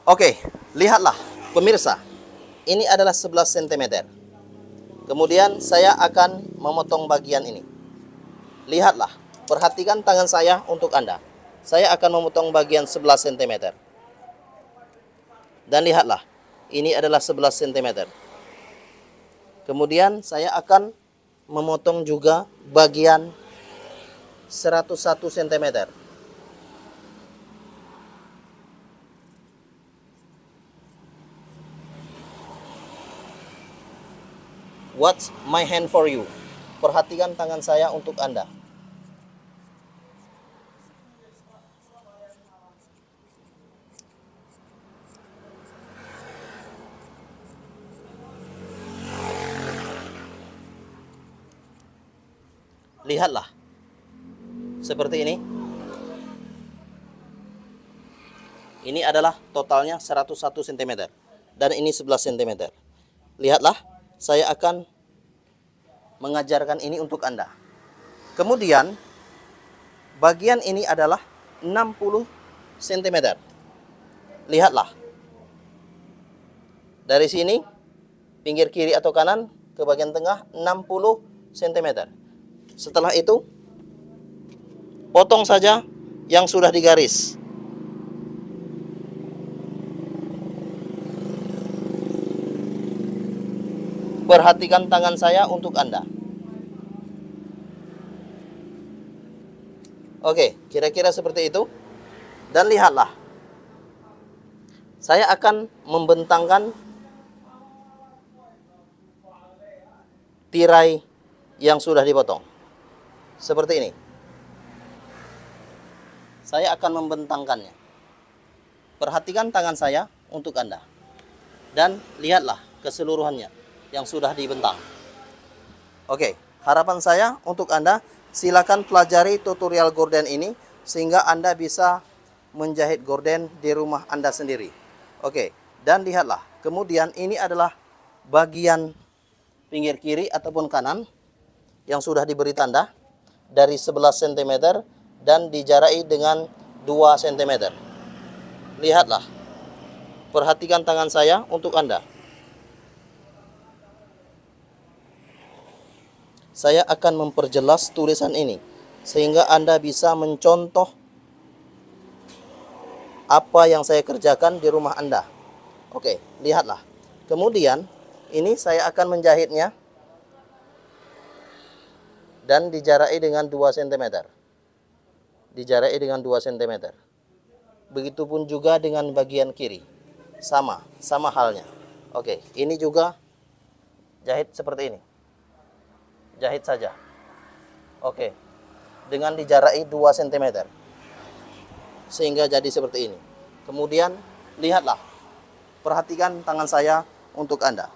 Oke, lihatlah pemirsa. Ini adalah 11 cm. Kemudian saya akan memotong bagian ini. Lihatlah, perhatikan tangan saya untuk Anda. Saya akan memotong bagian 11 cm. Dan lihatlah, ini adalah 11 cm. Kemudian saya akan memotong juga bagian 101 cm. What's my hand for you? Perhatikan tangan saya untuk Anda. Lihatlah. Seperti ini. Ini adalah totalnya 101 cm. Dan ini 11 cm. Lihatlah, saya akan mengajarkan ini untuk Anda. Kemudian, bagian ini adalah 60 cm. Lihatlah. Dari sini, pinggir kiri atau kanan ke bagian tengah 60 cm. Setelah itu, potong saja yang sudah digaris. Perhatikan tangan saya untuk Anda. Oke, kira-kira seperti itu. Dan lihatlah. Saya akan membentangkan tirai yang sudah dipotong. Seperti ini. Saya akan membentangkannya. Perhatikan tangan saya untuk Anda. Dan lihatlah keseluruhannya yang sudah dibentang. Oke, harapan saya untuk Anda, silakan pelajari tutorial gorden ini sehingga Anda bisa menjahit gorden di rumah Anda sendiri. Oke, dan lihatlah. Kemudian ini adalah bagian pinggir kiri ataupun kanan yang sudah diberi tanda dari 11 cm dan dijarai dengan 2 cm. Lihatlah. Perhatikan tangan saya untuk Anda. Saya akan memperjelas tulisan ini sehingga Anda bisa mencontoh apa yang saya kerjakan di rumah Anda. Oke, lihatlah. Kemudian ini saya akan menjahitnya dan dijarai dengan 2 cm. Dijarai dengan 2 cm. Begitupun juga dengan bagian kiri. Sama halnya. Oke, ini juga jahit seperti ini. Jahit saja. Oke. Dengan dijarai 2 cm. Sehingga jadi seperti ini. Kemudian lihatlah. Perhatikan tangan saya untuk Anda.